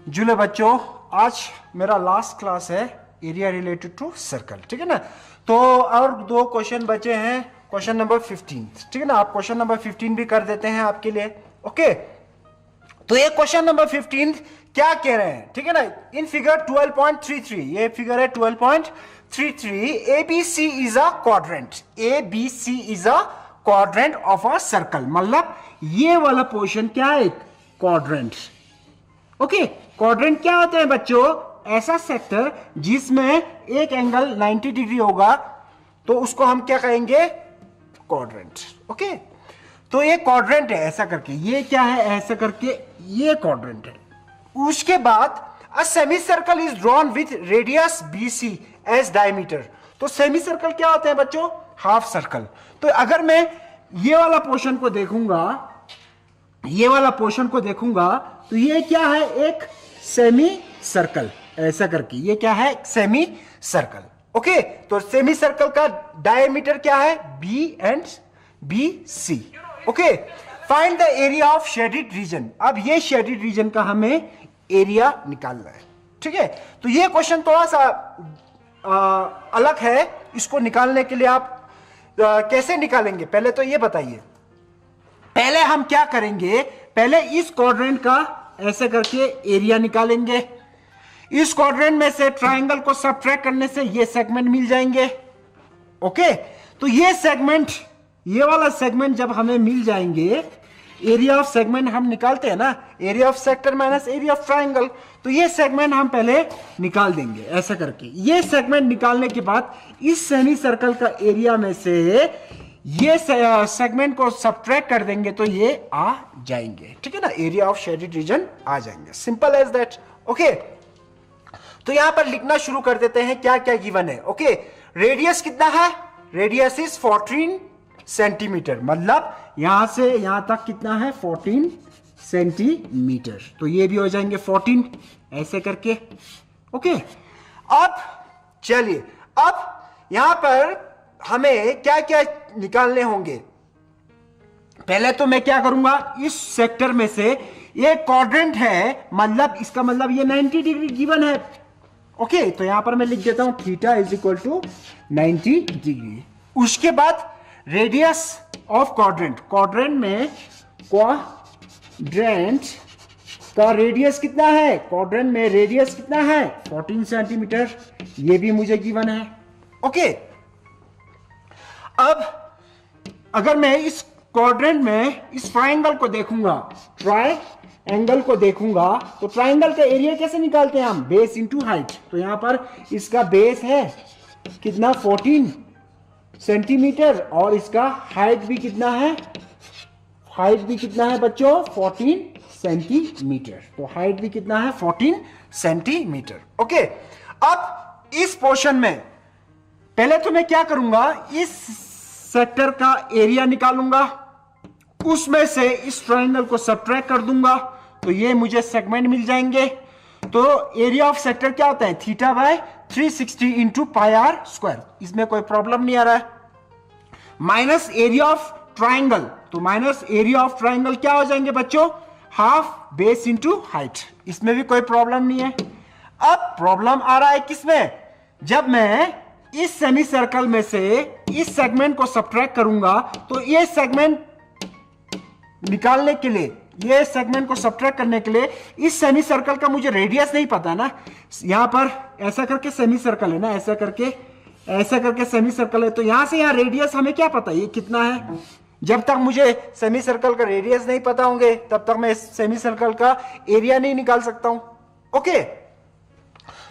जुले बच्चों, आज मेरा लास्ट क्लास है एरिया रिलेटेड टू सर्कल, ठीक है ना। तो और दो क्वेश्चन बचे हैं, क्वेश्चन नंबर 15, ठीक है ना। आप क्वेश्चन नंबर 15 भी कर देते हैं आपके लिए, ओके। तो ये क्वेश्चन नंबर 15 क्या कह रहे हैं, ठीक है ना। इन फिगर 12.33, ये फिगर है 12.33, ABC is a quadrant, ABC is a quadrant of a circle, मतलब ये वाला पोर्शन क्या है, एक क्वाड्रेंट, ओके। क्वाड्रेंट क्या होते हैं बच्चों, ऐसा सेक्टर जिसमें एक एंगल 90 डिग्री होगा, तो उसको हम क्या कहेंगे, क्वाड्रेंट, ओके। तो ये क्वाड्रेंट है ऐसा करके, ये क्या है ऐसा करके, ये क्वाड्रेंट है। उसके बाद a semi circle is drawn with radius BC as diameter. तो सेमी सर्कल क्या होते हैं बच्चों, हाफ सर्कल। तो अगर मैं ये वाला पोर्शन को देखूंगा, ये वाला पोर्शन को देखूंगा, तो ये क्या है, एक सेमी सर्कल ऐसा करके, ये क्या है, सेमी सर्कल, ओके। तो सेमी सर्कल का डायमीटर क्या है, BC, okay. Find the area of shaded reason. अब ये शेडिड रीजन का हमें एरिया निकालना है, ठीक है। तो ये क्वेश्चन थोड़ा सा अलग है, इसको निकालने के लिए आप कैसे निकालेंगे, पहले तो ये बताइए। पहले हम क्या करेंगे, पहले इस क्वाड्रेंट का ऐसे करके एरिया निकालेंगे। इस क्वाड्रेंट में से ट्रायंगल को सबट्रैक्ट करने से ये सेगमेंट मिल जाएंगे, ओके। तो ये सेगमेंट, ये वाला सेगमेंट जब हमें मिल जाएंगे, एरिया ऑफ सेगमेंट हम निकालते हैं ना, area of sector minus area of triangle, तो ये सेगमेंट हम पहले निकाल देंगे ऐसा करके। ये सेगमेंट निकालने के बाद इस सेमी सर्कल का एरिया में से ये सेगमेंट को सबट्रैक्ट कर देंगे, तो ये आ जाएंगे, ठीक है ना, एरिया ऑफ शेडेड रीजन आ जाएंगे, सिंपल एज दैट, ओके। तो यहां पर लिखना शुरू कर देते हैं क्या क्या गिवन है, ओके। रेडियस कितना है, रेडियस इज 14 सेंटीमीटर, मतलब यहां से यहां तक कितना है, 14 सेंटीमीटर। तो ये भी हो जाएंगे 14 ऐसे करके, ओके। अब चलिए, अब यहां पर हमें क्या क्या निकालने होंगे। पहले तो मैं क्या करूंगा, इस सेक्टर में से ये क्वाड्रेंट है, मतलब इसका मतलब ये 90 डिग्री गिवन है, ओके। तो यहां पर मैं लिख देता हूं theta is equal to 90 degree. उसके बाद रेडियस ऑफ क्वाड्रेंट, क्वाड्रेंट में क्वाड्रेंट का रेडियस कितना है, क्वाड्रेंट में रेडियस कितना है, 14 सेंटीमीटर, ये भी मुझे गिवन है, ओके। अब अगर मैं इस क्वाड्रेंट में इस ट्रायंगल को देखूंगा, ट्रायंगल को देखूंगा, तो ट्रायंगल का एरिया कैसे निकालते हैं हम, बेस इंटू हाइट। तो यहां पर इसका बेस है कितना, 14 सेंटीमीटर, और इसका हाइट भी कितना है, हाइट भी कितना है बच्चों, 14 सेंटीमीटर। तो हाइट भी कितना है, 14 सेंटीमीटर, ओके। अब इस पोर्शन में पहले तो मैं क्या करूंगा, इस सेक्टर का एरिया निकालूंगा, उसमें से इस ट्रायंगल को सबट्रैक्ट कर दूंगा, तो ये मुझे सेगमेंट मिल जाएंगे। तो एरिया ऑफ सेक्टर क्या होता है, theta by 360 into pi r square, इसमें कोई प्रॉब्लम नहीं आ रहा है। माइनस एरिया ऑफ ट्रायंगल, तो माइनस एरिया ऑफ ट्रायंगल क्या हो जाएंगे बच्चों, हाफ बेस इंटू हाइट, इसमें भी कोई प्रॉब्लम नहीं है। अब प्रॉब्लम आ रहा है किसमें, जब मैं इस सेमी सर्कल में से इस सेगमेंट को सबट्रैक्ट करूंगा, तो ये सेगमेंट निकालने के लिए, ये सेगमेंट को सबट्रैक्ट करने के लिए इस सेमी सर्कल का मुझे रेडियस नहीं पता ना, यहां पर ऐसा करके सेमी सर्कल है ना, ऐसा करके सेमी सर्कल है, तो यहां से यहां रेडियस हमें क्या पता ये कितना है। जब तक मुझे सेमी सर्कल का रेडियस नहीं पता होंगे, तब तक मैं सेमी सर्कल का एरिया नहीं निकाल सकता हूं, ओके।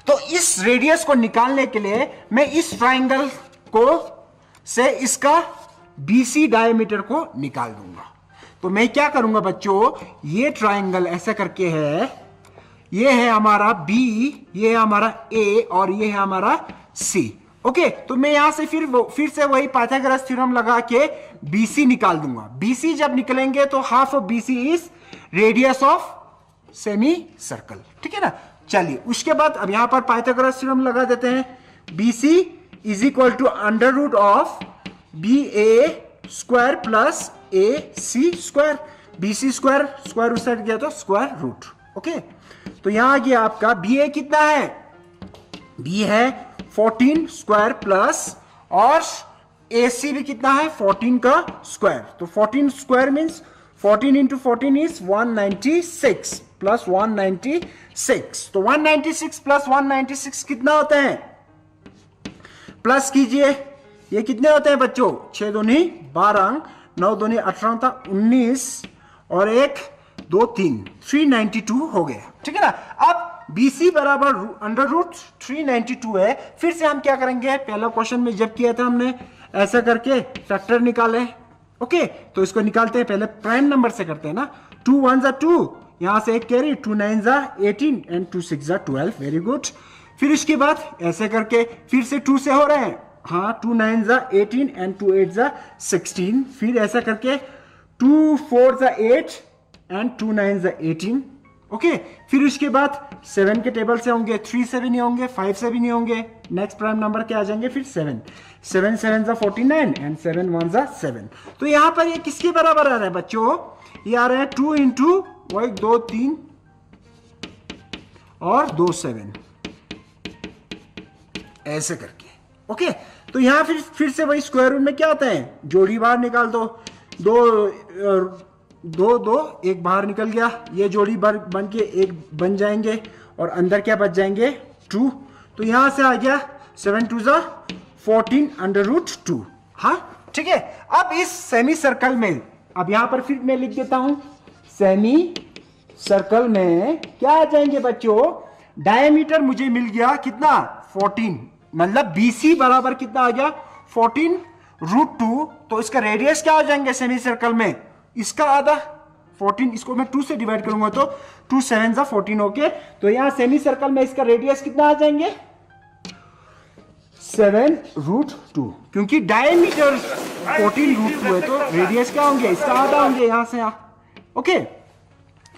तो इस रेडियस को निकालने के लिए मैं इस ट्रायंगल को से इसका BC डायमीटर को निकाल दूंगा। तो मैं क्या करूंगा बच्चों, ये ट्रायंगल ऐसा करके है, ये है हमारा B, ये है हमारा A, और ये है हमारा C, ओके। तो मैं यहां से फिर से वही पाइथागोरस थ्योरम लगा के BC निकाल दूंगा। BC जब निकलेंगे तो half of BC is radius of semi circle, ठीक है ना। चलिए, उसके बाद अब यहां पर पाइथागोरस थ्योरम लगा देते हैं, BC is equal to under root of BA square plus AC square, BC square, square उस साइड गया तो स्क्वायर रूट, ओके। तो यहां आ गया आपका बी ए कितना है, बी है 14 स्क्वायर प्लस और ए सी भी कितना है 14 का स्क्वायर। तो 14 square means 14 into 14 is 196 plus 196। तो 196 प्लस 196 कितना होता है, प्लस कीजिए, ये कितने होते हैं बच्चों, 6 दूनी 12, 9 दूनी 18 था 19 और 1 2 3 392 हो गया। ठीक है ना। अब BC बराबर अंडर रूट 392 है। फिर से हम क्या करेंगे, पहला क्वेश्चन में जब किया था हमने ऐसा करके फैक्टर निकाले, ओके, तो इसको निकालते हैं, पहले प्राइम नंबर से करते हैं ना। 2 1 जा 2, यहां से एक कैरी, 2 9 जा 18 एंड 2 6 जा 12, वेरी गुड। फिर इसके बाद ऐसे करके फिर से 2 से हो रहे हैं, हाँ 2 9 जा 18 एंड 2 8 जा 16। फिर ऐसा करके 2 4 जा 8 एंड 2 9 जा 18, ओके। फिर उसके बाद 7 के टेबल से होंगे, 3 से भी नहीं होंगे, 5 से भी नहीं होंगे, नेक्स्ट प्राइम नंबर के आ जाएंगे फिर 7 7 7 जा 49 एंड 7 1 जा 7। तो यहां पर ये किसके बराबर आ रहा है बच्चों, ये आ रहा है 2 इंटू 1 2 3 और 2 7 ऐसे करके, ओके। तो यहां फिर से वही स्क्वायर रूट में क्या होता है, जोड़ी बाहर निकाल दो, दो दो एक बाहर निकल गया, ये जोड़ी बन के एक बन जाएंगे और अंदर क्या बच जाएंगे 2। तो यहां से आ गया 7 2 जा 14 अंडर रूट 2, हाँ ठीक है। अब इस सेमी सर्कल में, अब यहां पर फिर मैं लिख देता हूं, सेमी सर्कल में क्या आ जाएंगे बच्चों, डायमीटर मुझे मिल गया कितना 14, मतलब BC बराबर कितना आ गया 14 रूट 2। तो इसका रेडियस क्या हो जाएंगे सेमी सर्कल में, इसका आधा 14, इसको मैं 2 से डिवाइड करूंगा तो 2 7 जा 14, ओके। तो यहां सेमी सर्कल में इसका रेडियस कितना आ जाएंगे 7 रूट 2, क्योंकि डायमीटर 14 रूट 2 है तो रेडियस क्या होंगे, इसका आधा होंगे यहां से यहां, ओके।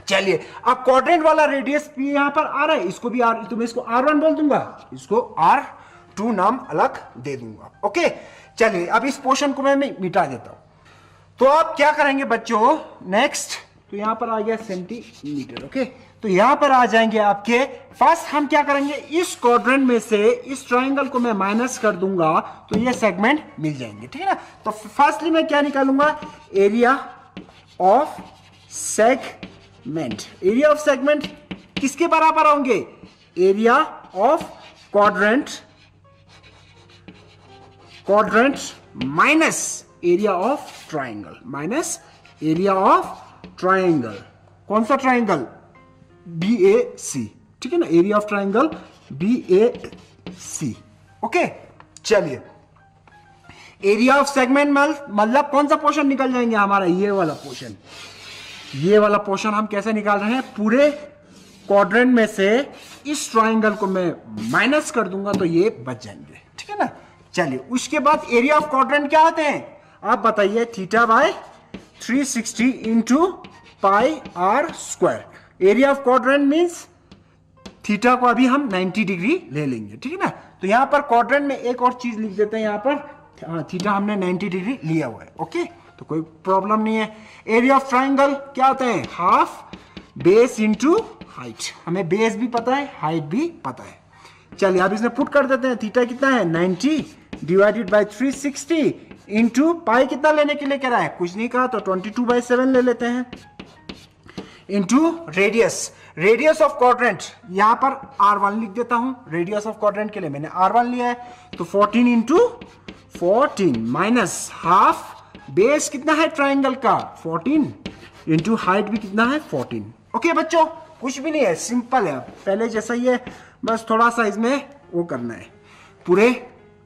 चलिए अब क्वाड्रेंट वाला रेडियस भी यहां पर आ रहा है, इसको भी तो मैं इसको R1 बोल दूंगा, इसको R2 नाम अलग दे दूंगा, ओके। चलिए अब इस पोर्शन को मैं मिटा देता हूं। तो आप क्या करेंगे बच्चों नेक्स्ट, तो यहां पर आ गया सेंटीमीटर, ओके। तो यहां पर आ जाएंगे आपके, फर्स्ट हम क्या करेंगे, इस क्वाड्रेंट में से इस ट्राइंगल को मैं माइनस कर दूंगा तो ये सेगमेंट मिल जाएंगे, ठीक है ना। तो फर्स्टली मैं क्या निकालूंगा, area of segment. Area of segment किसके बराबर होंगे, area of quadrant minus area of triangle, minus area of triangle. कौन सा ट्राइंगल, BAC, ठीक है ना, area of triangle BAC, okay. चलिए एरिया ऑफ सेगमेंट मतलब कौन सा पोर्शन निकल जाएंगे हमारा, ये वाला पोर्शन। ये वाला पोर्शन हम कैसे निकाल रहे हैं, पूरे क्वाड्रेंट में से इस ट्राइंगल को मैं माइनस कर दूंगा तो ये बच जाएंगे, ठीक है ना। चलिए उसके बाद एरिया ऑफ क्वाड्रेंट क्या होते हैं, आप बताइए, theta by 360 into pi r square. Area of quadrant means theta को अभी हम 90 डिग्री ले लेंगे, ठीक है ना। तो यहां पर क्वाड्रेंट में एक और चीज लिख देते हैं, यहां पर थीटा हमने 90 डिग्री लिया हुआ है, ओके, तो कोई प्रॉब्लम नहीं है। एरिया ऑफ ट्राइंगल क्या होता है, हाफ बेस इंटू हाइट। हमें बेस भी पता है, हाइट भी पता है। चलिए अब इसमें पुट कर देते हैं, थीटा कितना है 90 डिवाइडेड बाय 360 इंटू पाई कितना लेने के लिए कह रहा है, कुछ नहीं कहा तो 22/7 ले लेते हैं, into radius. Radius of quadrant यहां पर R1 लिख देता हूं, रेडियस ऑफ क्वाड्रेंट के लिए मैंने R1 लिया है, तो 14 इंटू 14 माइनस हाफ बेस कितना है ट्राइंगल का 14 इंटू हाइट भी कितना है 14, ओके बच्चों, कुछ भी नहीं है, सिंपल है, पहले जैसा ही है, बस थोड़ा सा इसमें वो करना है, पूरे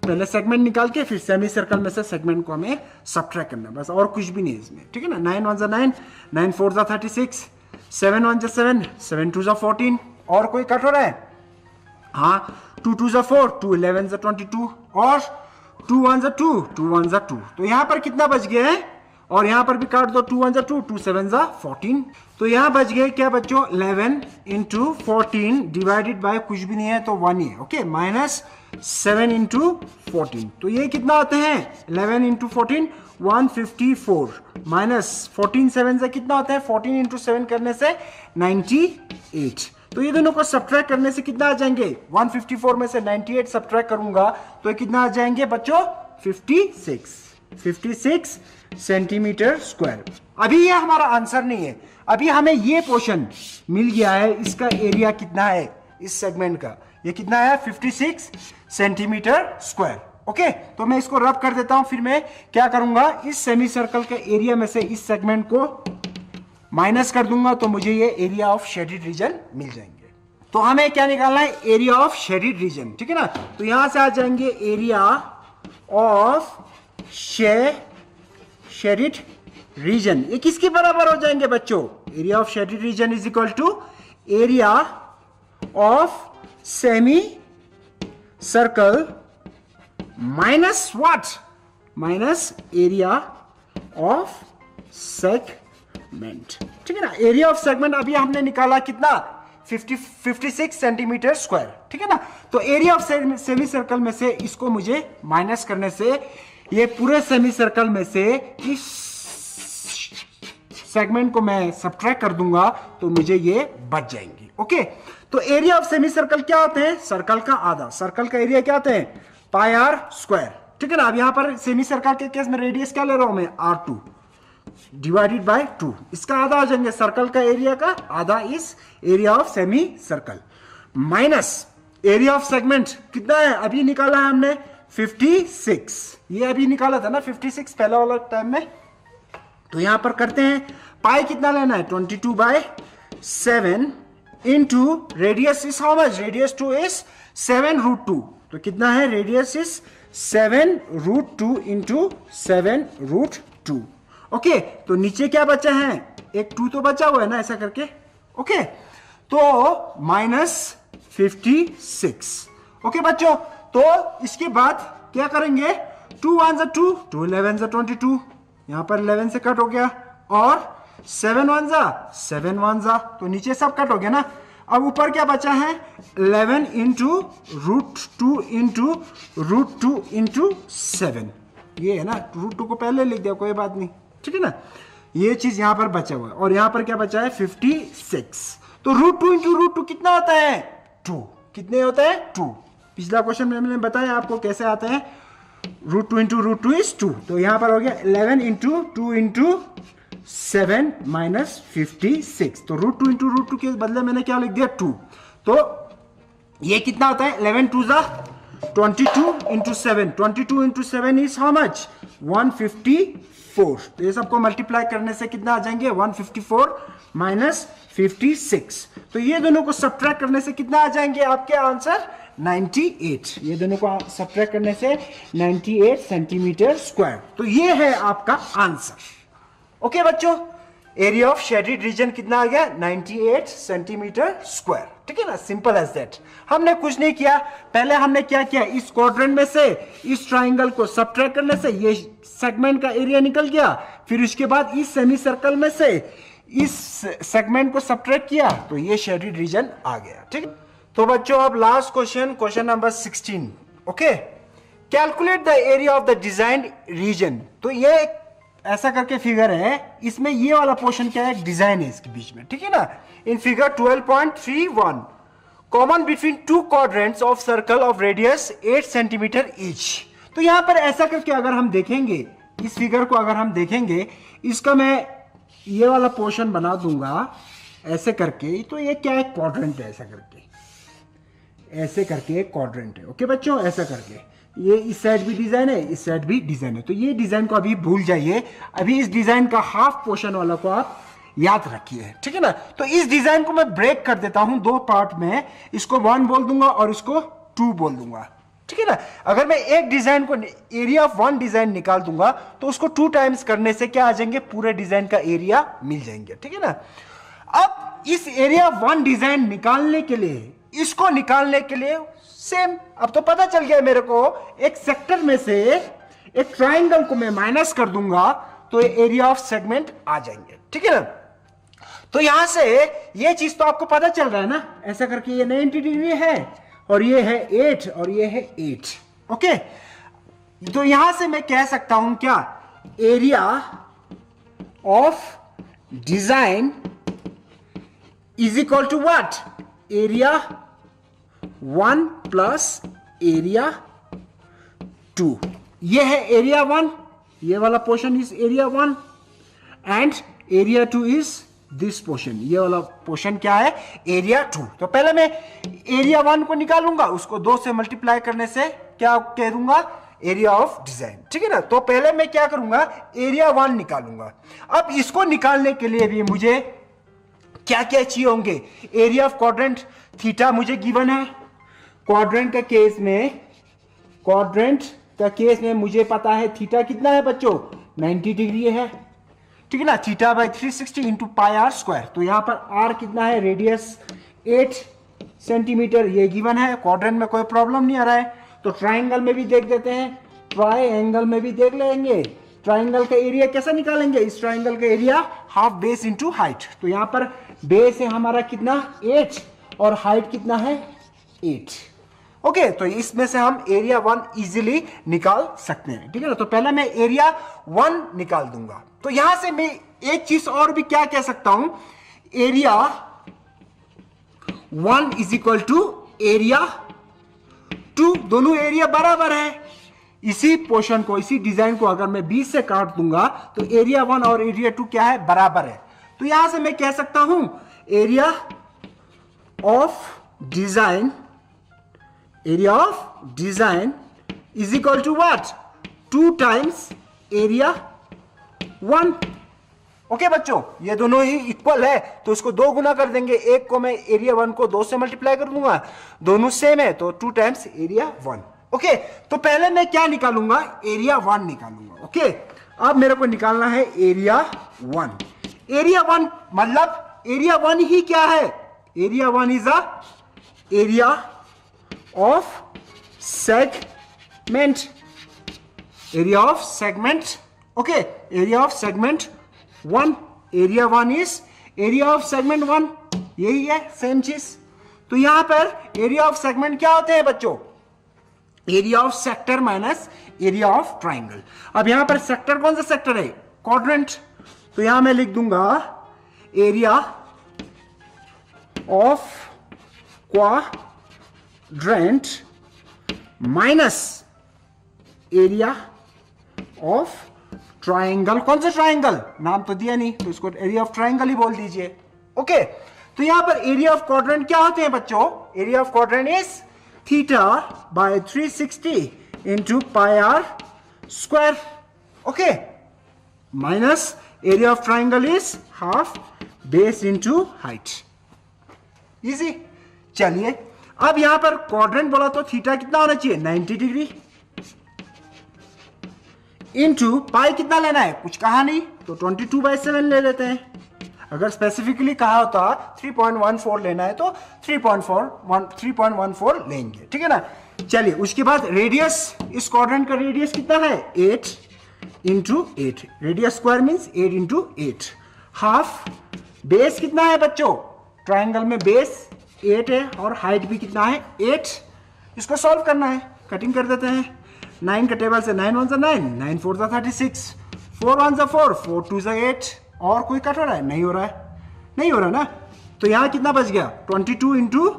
पहले सेगमेंट निकाल के फिर सेमी सर्कल में से सेगमेंट को हमें सब्ट्रैक्ट करना है, बस और कुछ भी नहीं है इसमें, ठीक है ना। 9 1 जा 9, 9 4 जा 36, 7 1 जा 7, 7 2 जा 14, और कोई कट हो रहा है, हाँ 2 2 जा 4, 2 11 जा 22, और 2 1 जा 2, 2 1 जा 2, तो यहां पर कितना बच गया है, और यहां पर भी काट दो, 2 1 जा 2, 2 7 जा 14, तो यहां बच गए क्या बच्चों 11 इंटू 14 डिवाइडेड बाय कुछ भी नहीं है तो 1 ही है, ओके, माइनस 7 इंटू 14, तो ये कितना आते हैं 11 इंटू 14 154 माइनस 14 7 से कितना होता है, 14 इंटू 7 करने से 98, तो ये दोनों को सब्ट्रैक्ट करने से कितना आ जाएंगे, 154 में से 98 सब्ट्रैक्ट करूंगा तो ये कितना आ जाएंगे बच्चों, 56 सेंटीमीटर स्क्वायर। अभी ये हमारा आंसर नहीं है, अभी हमें ये पोर्शन मिल गया है, इसका एरिया कितना है इस सेगमेंट का, ये कितना है 56 सेंटीमीटर स्क्वायर। ओके, तो मैं इसको रब कर देता हूं, फिर मैं क्या करूंगा, इस सेमी सर्कल के एरिया में से इस सेगमेंट को माइनस कर दूंगा तो मुझे ये एरिया ऑफ शेडेड रीजन मिल जाएंगे। तो हमें क्या निकालना है, एरिया ऑफ शेडेड रीजन, ठीक है ना। तो यहां से आ जाएंगे एरिया ऑफ शेडेड रीजन, ये किसके बराबर हो जाएंगे बच्चों, area of shaded region is equal to area of semi circle minus what, minus area of segment, ठीक है ना। एरिया ऑफ सेगमेंट अभी हमने निकाला कितना, 56 सेंटीमीटर स्क्वायर, ठीक है ना। तो एरिया ऑफ सेमी सर्कल में से इसको मुझे माइनस करने से ये पूरे सेमी सर्कल में से इस सेगमेंट को मैं सब्ट्रैक्ट कर दूंगा तो मुझे ये बच जाएंगे। ओके, तो एरिया ऑफ सेमी सर्कल क्या होते हैं, सर्कल का आधा, सर्कल का एरिया क्या होते हैं, पाई आर स्क्वायर, ठीक है ना। अब यहां पर सेमी सर्कल के केस में रेडियस क्या ले रहा हूं मैं, R2 डिवाइडेड बाय 2, इसका आधा हो जाएंगे, सर्कल का एरिया का आधा इस area of semi circle, minus area of segment कितना है, अभी निकाला है हमने 56, ये अभी निकाला था ना 56 पहला वाला टाइम में। तो यहां पर करते हैं, पाई कितना लेना है 22/7 into radius is how much, radius 2 is 7√2, तो कितना है, रेडियस इज 7√2 इंटू 7√2। ओके, तो नीचे क्या बचा है, एक 2 तो बचा हुआ है ना, ऐसा करके। ओके, तो -56। ओके बच्चों, तो इसके बाद क्या करेंगे, 2 1 जा 2, 2 11 जा 22, यहां पर 11 से कट हो गया, और 7 1 जा 7 1 जा, तो नीचे सब कट हो गया ना। अब ऊपर क्या बचा है, 11 इंटू √2 इंटू √2 इंटू 7, ये है ना, √2 को पहले लिख दिया, कोई बात नहीं, ठीक है ना। ये चीज यहां पर बचा हुआ है, और यहां पर क्या बचा है 56, तो √2 इंटू √2 कितना होता है, 2, कितने होता है 2। पिछला क्वेश्चन में मैंने बताया आपको कैसे आते हैं, √2 इंटू √2 इज 2, तो यहां पर हो गया 11 इंटू 2 इंटू 7 माइनस 56, तो √2 इंटू √2 के बदले मैंने क्या लिख दिया 2, तो ये कितना होता है, 11 2 जा 22 into 7, 22 into 7 is how much, 154, तो ये सबको मल्टीप्लाई करने से कितना आ जाएंगे, 154 माइनस 56, तो ये दोनों को सब्ट्रैक्ट करने से कितना आ जाएंगे आपके आंसर, 98, ये दोनों को सब्ट्रैक्ट करने से 98 सेंटीमीटर स्क्वायर, तो ये है आपका आंसर। ओके बच्चों, एरिया ऑफ शेडेड रीजन कितना आ गया, 98 सेंटीमीटर स्क्वायर, ठीक है ना, सिंपल एज दैट। हमने कुछ नहीं किया, पहले हमने क्या किया, इस क्वाड्रेंट में से इस ट्राइंगल को सब्ट्रैक्ट करने से ये सेगमेंट का एरिया निकल गया, फिर उसके बाद इस सेमी सर्कल में से इस सेगमेंट को सब्ट्रैक्ट किया तो ये शेडेड रीजन आ गया, ठीक। तो बच्चों अब last question, question number 16। Okay, calculate the area of the design region, तो ये ऐसा करके फिगर है, इसमें ये वाला पोर्शन क्या है, डिजाइन है इसके बीच में, ठीक है ना। In figure 12.31 common between 2 quadrants of circle of radius 8 centimetre each. तो यहां पर ऐसा करके अगर हम देखेंगे इस फिगर को, अगर हम देखेंगे इसका, मैं ये वाला पोर्शन बना दूंगा ऐसे करके, तो ये क्या है, क्वाड्रेंट है, ऐसा करके एक क्वाड्रेंट है। ओके बच्चों, ऐसा करके ये इस साइड भी डिजाइन है, इस साइड भी डिजाइन है, तो ये डिजाइन को अभी भूल जाइए, अभी इस डिजाइन का हाफ पोर्शन वाला को आप याद रखिए, ठीक है ना। तो इस डिजाइन को मैं ब्रेक कर देता हूं 2 पार्ट में, इसको 1 बोल दूंगा और इसको 2 बोल दूंगा, ठीक है ना। अगर मैं एक डिजाइन को, एरिया ऑफ 1 डिजाइन निकाल दूंगा तो उसको 2 टाइम्स करने से क्या आ जाएंगे, पूरे डिजाइन का एरिया मिल जाएंगे, ठीक है ना। अब इस एरिया ऑफ 1 डिजाइन निकालने के लिए, इसको निकालने के लिए सेम, अब तो पता चल गया मेरे को, एक सेक्टर में से एक ट्राइंगल को मैं माइनस कर दूंगा तो एरिया ऑफ सेगमेंट आ जाएंगे, ठीक है ना। तो यहां से ये चीज तो आपको पता चल रहा है ना, ऐसा करके ये 90 डिग्री है और ये है 8 और ये है 8। ओके, तो यहां से मैं कह सकता हूं क्या, area of design is equal to what, area 1 plus area 2, ये है एरिया 1, ये वाला portion is area 1 and area 2 is this portion, ये वाला पोर्शन क्या है, एरिया 2। तो पहले मैं एरिया 1 को निकालूंगा, उसको 2 से मल्टीप्लाई करने से क्या कह दूंगा, एरिया ऑफ डिजाइन, ठीक है ना। तो पहले मैं क्या करूंगा, एरिया 1 निकालूंगा। अब इसको निकालने के लिए भी मुझे क्या क्या चाहिए होंगे, एरिया ऑफ क्वाड्रेंट थीटा मुझे गिवन है, क्वाड्रेंट का केस में मुझे पता है थीटा कितना है बच्चों, 90 डिग्री है, ठीक है ना। Theta by 360 into pi r square. तो यहां पर आर कितना है, रेडियस 8 सेंटीमीटर, ये गिवन है। क्वाड्रेंट में कोई प्रॉब्लम नहीं आ रहा है, तो ट्राइंगल में भी देख देते हैं, ट्राइंगल में भी देख लेंगे। ट्राइंगल का एरिया कैसे निकालेंगे, इस ट्राइंगल का area half base into height. तो यहां पर बेस है हमारा कितना 8 और हाइट कितना है 8। ओके, तो इसमें से हम एरिया 1 इजीली निकाल सकते हैं, ठीक है ना। तो पहले मैं एरिया 1 निकाल दूंगा। तो यहां से मैं एक चीज और भी क्या कह सकता हूं, area 1 is equal to area 2, दोनों एरिया बराबर है। इसी पोर्शन को, इसी डिजाइन को अगर मैं 20 से काट दूंगा तो एरिया 1 और एरिया 2 क्या है, बराबर है। तो यहां से मैं कह सकता हूं area of design is equal to what, 2 times area 1। Okay बच्चों, ये दोनों ही इक्वल है तो इसको 2 गुना कर देंगे। एक को मैं एरिया 1 को 2 से मल्टीप्लाई कर दूंगा, दोनों सेम है तो 2 टाइम्स एरिया 1। ओके, तो पहले मैं क्या निकालूंगा, एरिया 1 निकालूंगा। ओके, अब मेरे को निकालना है एरिया 1। एरिया 1 मतलब एरिया 1 ही क्या है, area 1 is a area of segment, area of segment. Okay, area of segment 1, area 1 is area of segment 1, यही है सेम चीज। तो यहां पर एरिया ऑफ सेगमेंट क्या होते हैं बच्चों, area of sector minus area of triangle. अब यहां पर सेक्टर कौन सा सेक्टर है, क्वाड्रेंट। तो यहां मैं लिख दूंगा area of quadrant minus area of triangle. कौन सा ट्राइंगल, नाम तो दिया नहीं तो इसको एरिया ऑफ ट्राइंगल ही बोल दीजिए। ओके, तो यहां पर एरिया ऑफ क्वाड्रेंट क्या होते हैं बच्चों, area of quadrant is theta by 360 into pi r square. Okay, minus area of triangle is half base into height. Easy. चलिए, अब यहां पर क्वाड्रेंट बोला तो थीटा कितना होना चाहिए, 90 डिग्री इंटू पाई कितना लेना है, कुछ कहा नहीं तो 22/7 ले लेते हैं। अगर स्पेसिफिकली कहा होता 3.14 लेना है तो 3.14 लेंगे, ठीक है ना। चलिए, उसके बाद रेडियस, इस क्वाड्रेंट का रेडियस कितना है 8 into 8, radius square means 8 into 8। Half base कितना है बच्चों, ट्राइंगल में बेस 8 है और हाइट भी कितना है 8। इसको सॉल्व करना है, कटिंग कर देते हैं। 9 का टेबल से 9 1 जा 9, 9 4 जा 36, 4 1 जा 4, 4 2 जा 8। और कोई कट हो रहा है, नहीं हो रहा है, नहीं हो रहा ना। तो यहां कितना बच गया, 22 into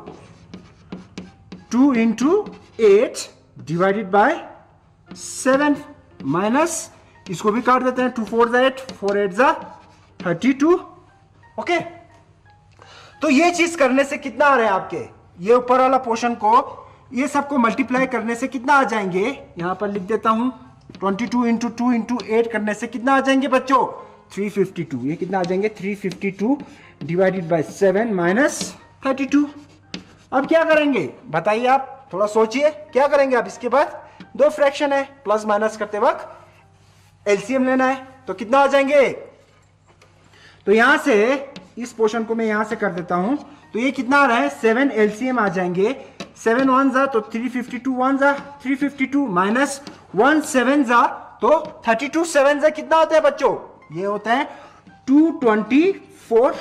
2 into 8 divided by 7 minus, इसको भी काट देते हैं, 2 4 जा 8, 4 8 जा 32। ओके, तो ये चीज करने से कितना आ रहा है आपके, ये ऊपर वाला पोर्शन को, ये सबको मल्टीप्लाई करने से कितना आ जाएंगे, यहां पर लिख देता हूं 22 इंटू 2 इंटू 8 करने से कितना आ जाएंगे बच्चों, 352। ये कितना आ जाएंगे 352 डिवाइडेड बाय 7 माइनस 32। अब क्या करेंगे बताइए, आप थोड़ा सोचिए क्या करेंगे आप। इसके बाद 2 फ्रैक्शन है, प्लस माइनस करते वक्त एलसीएम लेना है, तो कितना आ जाएंगे। तो यहां से इस पोर्शन को मैं यहां से कर देता हूं, तो ये कितना आ रहा है 7 एलसीएम आ जाएंगे। 7 1 जा तो 352 1 जा 352 माइनस 1 7 जा तो 32 7 जा कितना होता है बच्चों, ये होता है 224।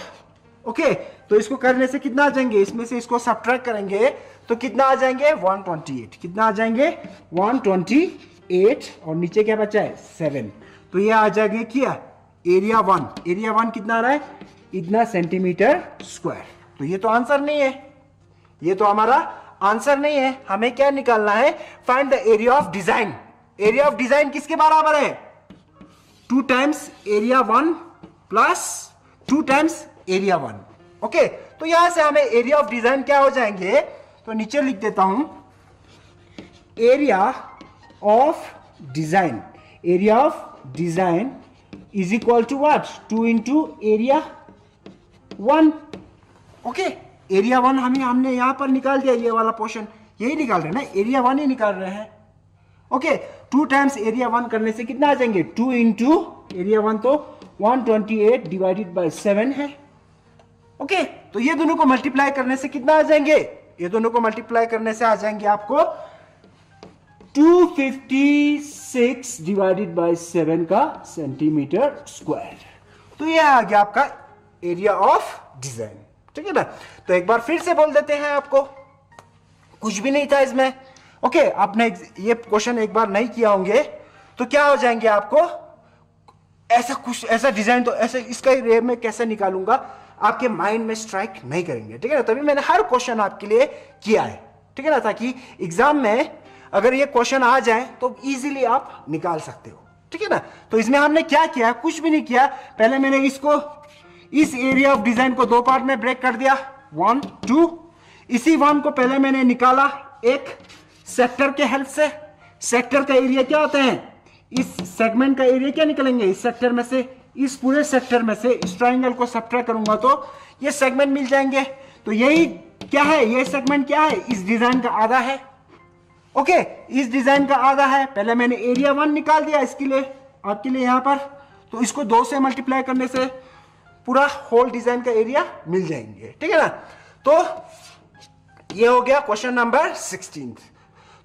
ओके, तो इसको करने से कितना आ जाएंगे, इसमें से इसको सब्ट्रैक्ट करेंगे तो कितना आ जाएंगे 128। कितना आ जाएंगे 128 और नीचे क्या बचा है 7। तो ये आ जाएंगे क्या एरिया 1। एरिया 1 कितना आ रहा है, इतना सेंटीमीटर स्क्वायर। तो ये तो आंसर नहीं है, ये तो हमारा आंसर नहीं है, हमें क्या निकालना है, find the area of design. Area of design किसके बराबर है, 2 times area 1 plus 2 times area 1। Okay, तो यहां से हमें एरिया ऑफ डिजाइन क्या हो जाएंगे, तो नीचे लिख देता हूं, area of design, area of design is equal to what, 2 into area 1। Okay, area 1 हमने यहां पर निकाल दिया, ये वाला पोर्शन यही निकाल रहे हैं ना, एरिया 1 ही निकाल रहे हैं। ओके, 2 टाइम्स एरिया 1 करने से कितना आ जाएंगे, 2 इंटू एरिया 1 तो 128 डिवाइडेड बाय 7 है। ओके, तो ये दोनों को मल्टीप्लाई करने से कितना आ जाएंगे, ये दोनों को मल्टीप्लाई करने से आ जाएंगे आपको 256 डिवाइडेड बाय 7 का सेंटीमीटर स्क्वायर। तो ये आ गया आपका एरिया ऑफ डिजाइन, ठीक है ना। तो एक बार फिर से बोल देते हैं आपको, कुछ भी नहीं था इसमें। ओके, आपने ये क्वेश्चन एक बार नहीं किया होंगे तो क्या हो जाएंगे आपको, ऐसा कुछ ऐसा डिजाइन तो ऐसे इसका रे में कैसे निकालूंगा, आपके माइंड में स्ट्राइक नहीं करेंगे, ठीक है ना। तभी मैंने हर क्वेश्चन आपके लिए किया है, ठीक है ना, ताकि एग्जाम में अगर ये क्वेश्चन आ जाए तो इजीली आप निकाल सकते हो, ठीक है ना। तो इसमें हमने क्या किया, कुछ भी नहीं किया, पहले मैंने इस एरिया ऑफ डिजाइन को 2 पार्ट में ब्रेक कर दिया, 1 2। इसी 1 को पहले मैंने निकाला एक सेक्टर के हेल्प से। सेक्टर का एरिया क्या होता है, इस सेगमेंट का एरिया क्या निकलेंगे, इस सेक्टर में से, इस पूरे सेक्टर में से इस ट्राइंगल को सब्ट्रैक्ट करूंगा तो ये सेगमेंट मिल जाएंगे। तो यही क्या है, ये सेगमेंट क्या है, इस डिजाइन का आधा है। ओके, इस डिजाइन का आधा है, पहले मैंने एरिया 1 निकाल दिया इसके लिए, आपके लिए यहां पर। तो इसको 2 से मल्टीप्लाई करने से पूरा होल डिजाइन का एरिया मिल जाएंगे, ठीक है ना। तो ये हो गया क्वेश्चन नंबर 16।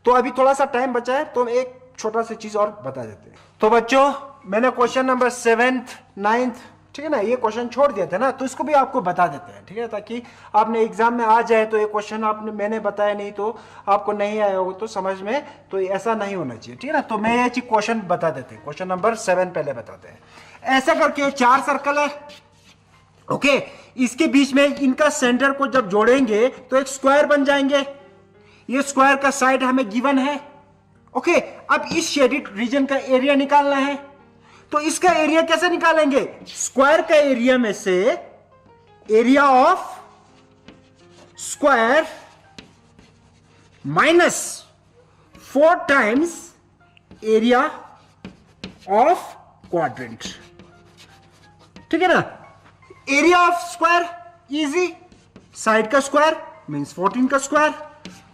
तो अभी थोड़ा सा टाइम बचा है तो एक छोटा सा चीज और बता देते हैं। तो बच्चों, मैंने क्वेश्चन नंबर 7th 9th, ठीक है ना, ये क्वेश्चन छोड़ दिया था ना, तो इसको भी आपको बता देते हैं, ठीक है, ताकि आपने एग्जाम में आ जाए तो ये क्वेश्चन मैंने बताया नहीं तो आपको नहीं आया हो तो समझ में, तो ऐसा नहीं होना चाहिए, ठीक है ना। तो मैं ये चीज क्वेश्चन बता देते हैं, क्वेश्चन नंबर 7 पहले बताते हैं। ऐसा करके 4 सर्कल है, ओके, इसके बीच में इनका सेंटर को जब जोड़ेंगे तो एक स्क्वायर बन जाएंगे। ये स्क्वायर का साइड हमें गिवन है। ओके, अब इस शेडेड रीजन का एरिया निकालना है, तो इसका एरिया कैसे निकालेंगे, स्क्वायर का एरिया में से area of square minus 4 times area of quadrant, ठीक है ना। Area of square easy, side का स्क्वायर मींस 14 का square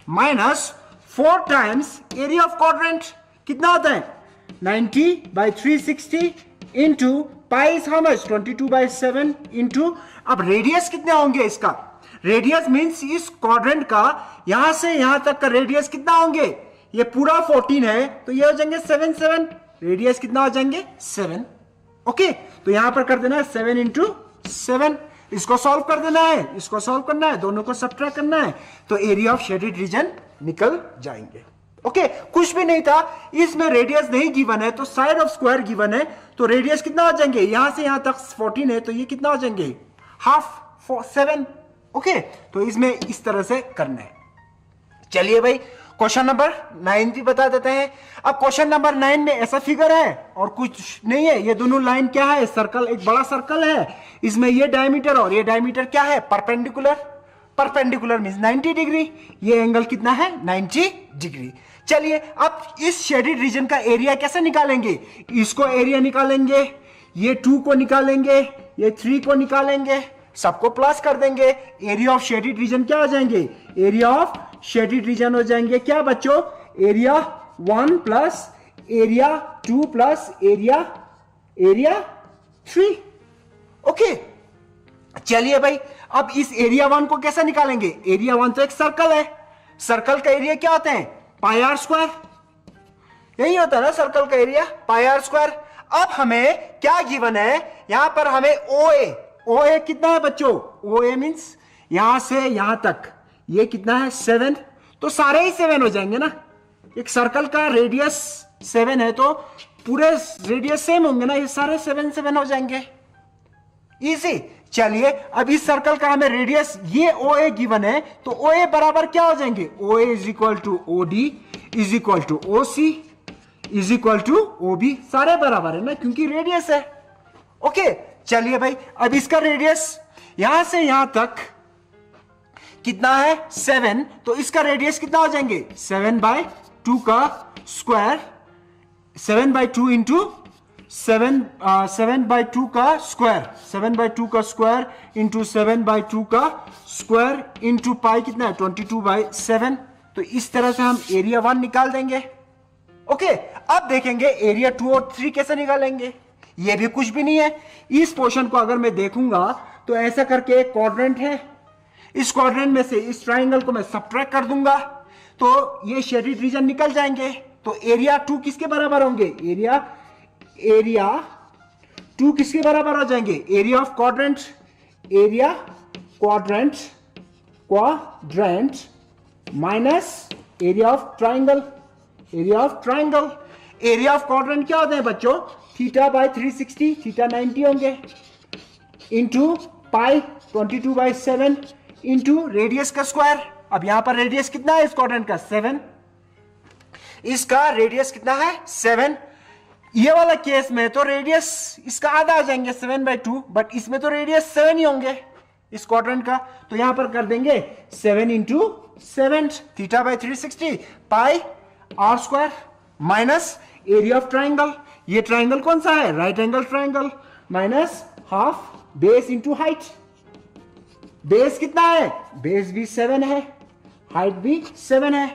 minus 4 times area of quadrant कितना होता है 90/360 into pi is how much 22/7 into, अब रेडियस कितने होंगे इसका, रेडियस मींस इस क्वाड्रेंट का यहां से यहां तक का रेडियस कितना होंगे, ये पूरा 14 है तो ये हो जाएंगे 7 7, रेडियस कितना हो जाएंगे 7। ओके, तो यहां पर कर देना है 7 इंटू 7, इसको सॉल्व कर देना है, इसको सॉल्व करना है, दोनों को सब्ट्रैक्ट करना है, तो एरिया ऑफ शेडेड रीजन निकल जाएंगे। ओके, कुछ भी नहीं था, इसमें रेडियस नहीं गिवन है तो साइड ऑफ स्क्वायर गिवन है, तो रेडियस कितना हो जाएंगे, यहां से यहां तक 14 है तो ये कितना हो जाएंगे हाफ 7। ओके, तो इसमें इस तरह से करना है। चलिए भाई, क्वेश्चन नंबर 9 भी बता देते हैं। अब क्वेश्चन नंबर 9 में ऐसा फिगर है और कुछ नहीं है, ये दोनों लाइन क्या है, सर्कल, एक बड़ा सर्कल है, इसमें ये डायमीटर और ये डायमीटर क्या है, परपेंडिकुलर, परपेंडिकुलर मींस 90 डिग्री, ये एंगल कितना है 90 डिग्री। चलिए, अब इस शेडेड रीजन का एरिया कैसे निकालेंगे, इसको एरिया निकालेंगे, ये 2 को निकालेंगे, ये 3 को निकालेंगे, सबको प्लस कर देंगे, एरिया ऑफ शेडेड रीजन क्या हो जाएंगे, एरिया ऑफ शेडेड रीजन हो जाएंगे क्या बच्चों, area 1 plus area 2 plus area 3। Okay, चलिए भाई, अब इस एरिया 1 को कैसे निकालेंगे, एरिया 1 तो एक सर्कल है, सर्कल का एरिया क्या होता है पाई आर स्क्वायर, यही होता है ना सर्कल का एरिया पाई आर स्क्वायर। अब हमें क्या गिवन है, यहां पर हमें OA कितना है बच्चों, OA मींस यहां से यहां तक ये कितना है 7, तो सारे ही 7 हो जाएंगे ना, एक सर्कल का रेडियस 7 है तो पूरे रेडियस सेम होंगे ना, ये सारे 7 7 हो जाएंगे। इजी। चलिए अब इस सर्कल का हमें रेडियस, ये ओ ए गिवन है, तो ओ ए बराबर क्या हो जाएंगे, O A is equal to O D is equal to O C is equal to O B, सारे बराबर है ना क्योंकि रेडियस है। ओके चलिए भाई, अब इसका रेडियस यहां से यहां तक कितना है 7, तो इसका रेडियस कितना हो जाएंगे 7/2 का स्क्वायर, 7/2 इंटू 7/2 का स्क्वायर, 7/2 का स्क्वायर इंटू 7/2 का स्क्वायर इंटू पाई कितना है 22/7। तो इस तरह से हम एरिया 1 निकाल देंगे। ओके अब देखेंगे एरिया 2 और 3 कैसे निकालेंगे। ये भी कुछ भी नहीं है, इस पोर्शन को अगर मैं देखूंगा तो ऐसा करके एक क्वाड्रेंट है, इस क्वाड्रेंट में से इस ट्राइंगल को मैं सब्ट्रैक्ट कर दूंगा तो ये शेडेड रीजन निकल जाएंगे। तो एरिया 2 किसके बराबर होंगे, एरिया 2 किसके बराबर हो जाएंगे, area of quadrant, area quadrant minus area of triangle, area of triangle. Area of quadrant क्या होते हैं बच्चों, θ/360, θ 90 होंगे, इंटू पाई 22/7 इंटू रेडियस का स्क्वायर। अब यहां पर रेडियस कितना है इस क्वाड्रेंट का 7, इसका रेडियस कितना है 7। ये वाला केस में तो रेडियस इसका आधा आ जाएंगे 7/2, बट इसमें तो रेडियस 7 ही होंगे इस क्वाड्रेंट का, तो यहां पर कर देंगे 7 into 7 θ/360 pi r square minus area of triangle. ये ट्राइंगल कौन सा है, right angle triangle, minus half base into height. Base कितना है, बेस भी 7 है, हाइट भी 7 है।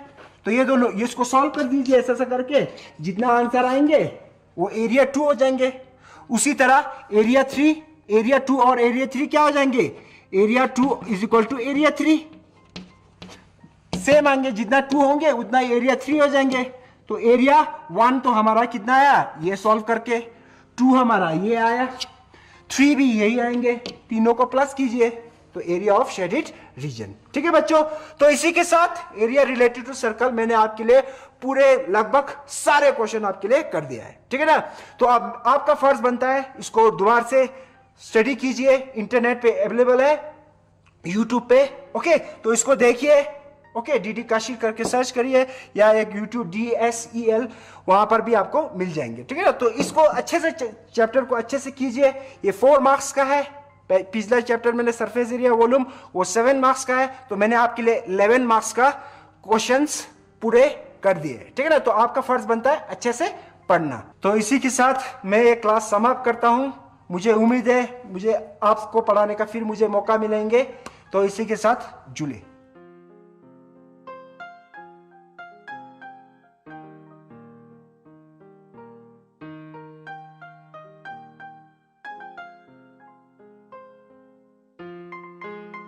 तो ये दोनों, ये इसको सॉल्व कर दीजिए ऐसा करके, जितना आंसर आएंगे वो एरिया 2 हो जाएंगे। उसी तरह एरिया 3, एरिया 2 और एरिया 3 क्या हो जाएंगे, area 2 is equal to area 3, same आएंगे, जितना 2 होंगे उतना एरिया 3 हो जाएंगे। तो एरिया 1 तो हमारा कितना आया, ये सॉल्व करके 2 हमारा ये आया, 3 भी यही आएंगे, तीनों को प्लस कीजिए तो एरिया ऑफ शेडेड रीजन। ठीक है बच्चों, तो इसी के साथ एरिया रिलेटेड टू सर्कल मैंने आपके लिए पूरे लगभग सारे क्वेश्चन आपके लिए कर दिया है। ठीक है ना, तो अब आपका फर्ज बनता है इसको दोबारा से स्टडी कीजिए, इंटरनेट पे अवेलेबल है, यूट्यूब पे। ओके तो इसको देखिए, ओके डीडी काशी करके सर्च करिए या एक यूट्यूब DSEL, वहां पर भी आपको मिल जाएंगे। ठीक है ना, तो इसको अच्छे से चैप्टर को अच्छे से कीजिए। ये 4 मार्क्स का है, पिछला चैप्टर मैंने सरफेस एरिया वॉल्यूम वो 7 मार्क्स का है, तो मैंने आपके लिए 11 मार्क्स का क्वेश्चंस पूरे कर दिए। ठीक है ना, तो आपका फर्ज बनता है अच्छे से पढ़ना। तो इसी के साथ मैं ये क्लास समाप्त करता हूं। मुझे उम्मीद है मुझे आपको पढ़ाने का फिर मुझे मौका मिलेंगे, तो इसी के साथ जुड़े।